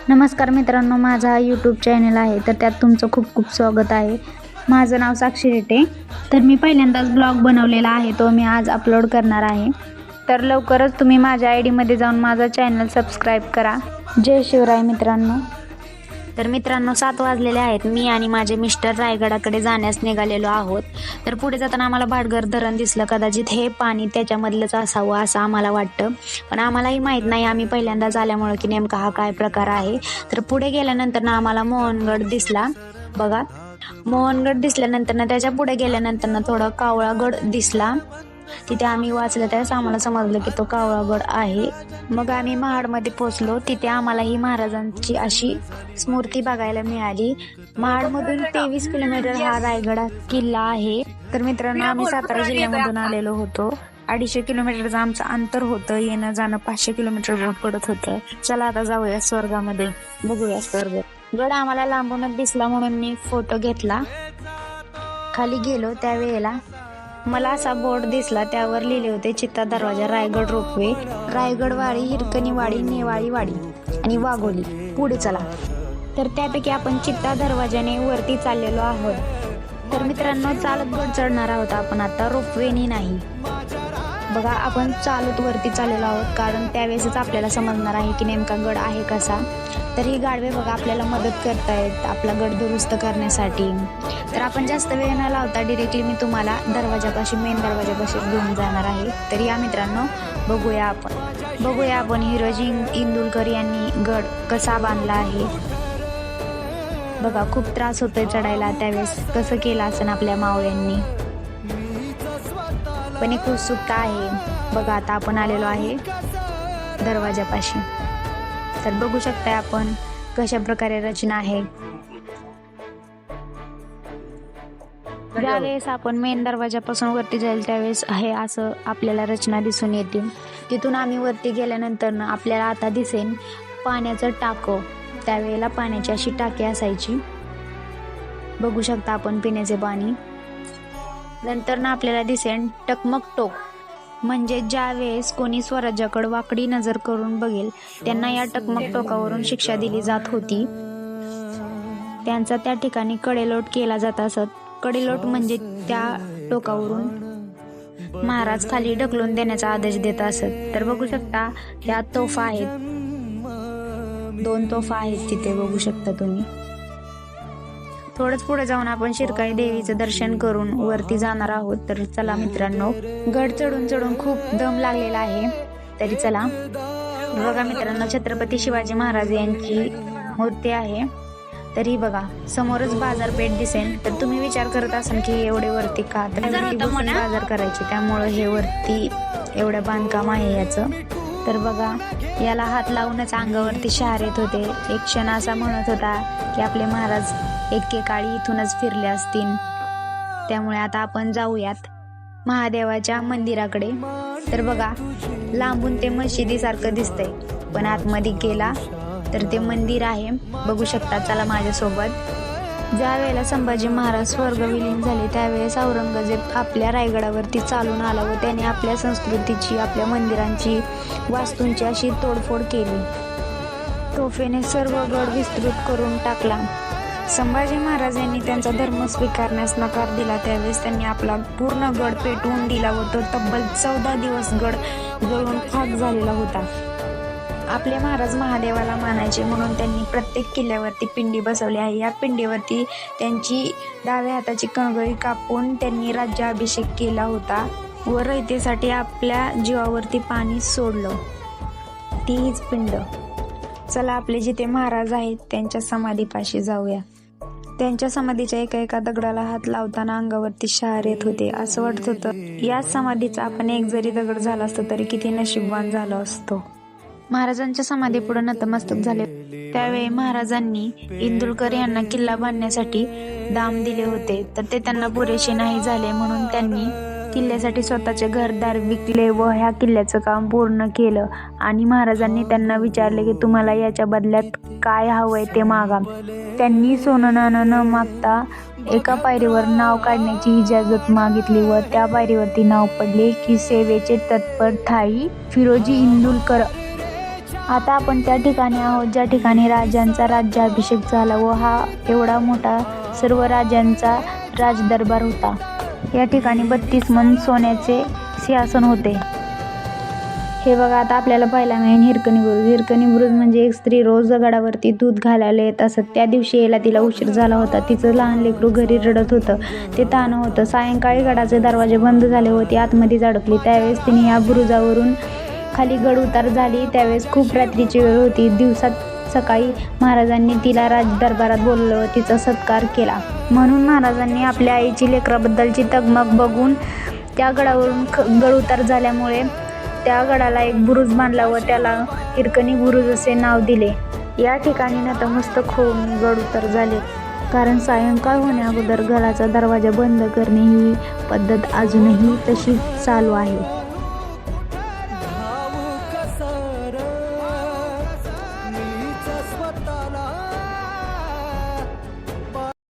नमस्कार मित्रांनो, माझा हा यूट्यूब चॅनल आहे तर त्यात तुमचं खूप खूप स्वागत आहे. माझं नाव साक्षी रेटे. तर मी पहिल्यांदाच ब्लॉग बनवलेला आहे, तो मी आज अपलोड करणार आहे. तर लवकरच तुम्ही माझ्या आय डीमध्ये जाऊन माझा चॅनल सबस्क्राईब करा. जय शिवराय मित्रांनो. तर मित्रांनो, 7 वाजलेले आहेत. मी आणि माझे मिस्टर रायगडाकडे जाण्यास निघालेलो आहोत. तर पुढे जाताना आम्हाला भाटघर धरण दिसलं. कदाचित हे पाणी त्याच्यामधलंच असावं असं आम्हाला वाटतं, पण आम्हालाही माहीत नाही. आम्ही पहिल्यांदाच आल्यामुळं की नेमका हा काय प्रकार आहे. तर पुढे गेल्यानंतर ना आम्हाला मोहनगड दिसला. बघा, मोहनगड दिसल्यानंतर ना त्याच्या पुढे गेल्यानंतर ना थोडा कावळागड दिसला. तिथे आम्ही वाचलं, त्यावेळेस आम्हाला समजलं की तो कावळागड आहे. मग आम्ही महाडमध्ये पोचलो. तिथे आम्हाला ही महाराजांची अशी स्मृती बघायला मिळाली. महाडमधून 23 किलोमीटर हा रायगड किल्ला आहे. तर मित्रांनो, आम्ही सातारा जिल्ह्यामधून आलेलो होतो. 250 किलोमीटरचं आमचं अंतर होतं. येणं जाणं 500 किलोमीटर पडत होतं. चला आता जाऊया स्वर्गामध्ये, बघूया स्वर्ग. गड आम्हाला लांबूनच दिसला म्हणून मी फोटो घेतला. खाली गेलो त्यावेळेला मला असा बोर्ड दिसला, त्यावर लिहिले होते चित्ता दरवाजा, रायगड रोपवे, रायगड वाडी, हिरकणी वाडी, नेवाळी वाडी आणि वाघोली. पुढे चला. तर त्यापैकी आपण चित्ता दरवाजाने वरती चाललेलो आहोत. तर मित्रांनो, चालत गड चढणार आहोत आपण आता, रोपवेनी नाही. बघा, आपण चालत वरती चाललेलो आहोत, कारण त्यावेळेसच आपल्याला समजणार आहे की नेमका गड आहे कसा. तर ही गाडवे बघा आपल्याला मदत करतायत आपला गड दुरुस्त करण्यासाठी. तर आपण जास्त वेळ न लावता डिरेक्टली मी तुम्हाला दरवाजापाशी, मेन दरवाजापाशी घेऊन जाणार आहे. तर या मित्रांनो, बघूया आपण हिरोजी इंदुलकर यांनी गड कसा बांधला आहे. बघा, खूप त्रास होतोय चढायला. त्यावेळेस कसं केलं असेल आपल्या मावळ्यांनी, पण एक उत्सुकता आहे. बघा, आता आपण आलेलो आहे दरवाजापाशी. तर बघू शकताय आपण कशा प्रकारे रचना आहे. ज्यावेळेस आपण मेन दरवाजापासून वरती जाईल त्यावेळेस हे असं आपल्याला रचना दिसून येते. तिथून आम्ही वरती गेल्यानंतर ना आपल्याला आता दिसेल पाण्याचं टाकं. त्यावेळेला पाण्याची अशी टाकी असायची, बघू शकता आपण, पिण्याचे पाणी. नंतर ना आपल्याला दिसेल टकमक टोक, म्हणजे ज्या वेळेस कोणी स्वराज्याकडे वाकडी नजर करून बघेल त्यांना या टकमक टोकावरून शिक्षा दिली जात होती. त्यांचा त्या ठिकाणी कडेलोट केला जात असत. कडेलोट म्हणजे त्या टोकावरून महाराज खाली ढकलून देण्याचा आदेश देत असत. तर बघू शकता त्या तोफा आहेत, 2 तोफा आहेत तिथे, बघू शकता तुम्ही. थोडंच पुढे जाऊन आपण शिरकाई देवीचं दर्शन करून वरती जाणार आहोत. तर चला मित्रांनो, गड चढून खूप दम लागलेला आहे. तरी चला. बघा मित्रांनो, छत्रपती शिवाजी महाराज यांची मूर्ती आहे. तरी बघा, समोरच बाजारपेठ दिसेल. तर तुम्ही विचार करत असाल की एवढे वरती का, तर बाजार करायचे, त्यामुळे हे वरती एवढं बांधकाम आहे याचं. तर बघा, याला हात लावूनच अंगावरती शहार येत होते. एक क्षण असा म्हणत होता की आपले महाराज एकेकाळी इथूनच फिरले असतील. त्यामुळे आता आपण जाऊयात महादेवाच्या मंदिराकडे. तर बघा, लांबून ते मशिदीसारखं दिसतंय, पण आतमध्ये गेला तर ते मंदिर आहे, बघू शकता. चला माझ्यासोबत. ज्या वेळेला संभाजी महाराज स्वर्गविलीन झाले त्यावेळेस औरंगजेब आपल्या रायगडावरती चालून आला व त्याने आपल्या संस्कृतीची, आपल्या मंदिरांची, वास्तूंची अशी तोडफोड केली. तोफेने सर्व गड विस्तृत करून टाकला. संभाजी महाराजांनी त्यांचा धर्म स्वीकारण्यास नकार दिला. त्यावेळेस त्यांनी आपला पूर्ण गड पेटवून दिला व तो तब्बल 14 दिवस गड जळून खाक झालेला होता. आपले महाराज महादेवाला मानायचे म्हणून त्यांनी प्रत्येक किल्ल्यावरती पिंडी बसवली आहे. या पिंडीवरती त्यांची डाव्या हाताची कणगळी कापून त्यांनी राज्याभिषेक केला होता व रयतेसाठी आपल्या जीवावरती पाणी सोडलं, ती हीच पिंड. चला, आपले जिथे महाराज आहेत त्यांच्या समाधीपाशी जाऊया. त्यांच्या समाधीच्या एका दगडाला हात लावताना अंगावरती शहार येत होते. असं वाटत होतं याच समाधीचा आपण एक जरी दगड झाला असतो तरी किती नशीबवान झालो असतो. महाराजांच्या समाधी पुढे नतमस्तक झाले. त्यावेळी महाराजांनी इंदुलकर यांना किल्ला बांधण्यासाठी दाम दिले होते, तर ते त्यांना पुरेसे नाही झाले म्हणून त्यांनी किल्ल्यासाठी स्वतःचे घरदार विकले व ह्या किल्ल्याचं काम पूर्ण केलं. आणि महाराजांनी त्यांना विचारले की तुम्हाला याच्या बदल्यात काय हवंय ते मागा. त्यांनी सोनं नाणं न मागता एका पायरीवर नाव काढण्याची इजाजत मागितली व त्या पायरीवरती नाव पडले की सेवेचे तत्पर ठाई फिरोजी इंदुलकर. आता आपण त्या ठिकाणी आहोत ज्या ठिकाणी राजांचा राज्याभिषेक झाला व हा एवढा मोठा सर्व राजांचा राजदरबार होता. या ठिकाणी 32 मन सोन्याचे सिंहासन होते. हे बघा आता आपल्याला पाहायला मिळेल हिरकणी बुरुज. हिरकणी बुरुज म्हणजे एक स्त्री रोज गडावरती दूध घालायला येत असत. त्या दिवशी यायला तिला उशीर झाला होता. तिचं लहान लेकरू घरी रडत होतं. ते तान्हं होतं. सायंकाळी गडाचे दरवाजे बंद झाले व ती आतमध्ये अडकली. त्यावेळेस तिने या बुरुजावरून खाली गड उतार झाली. त्यावेळेस खूप रात्रीची वेळ होती. दिवसात सकाळी महाराजांनी तिला राजदरबारात बोलवलं व तिचा सत्कार केला. म्हणून महाराजांनी आपल्या आईची लेकराबद्दलची तगमग बघून त्या गडावरून गड उतार झाल्यामुळे त्या गडाला एक बुरुज बांधला व त्याला हिरकणी बुरुज असे नाव दिले. या ठिकाणी नतमस्तक होऊन गड उतार झाले, कारण सायंकाळ होण्याअगोदर गडाचा दरवाजा बंद करणे ही पद्धत अजूनही तशी चालू आहे. भावुक सर मीच स्वतःला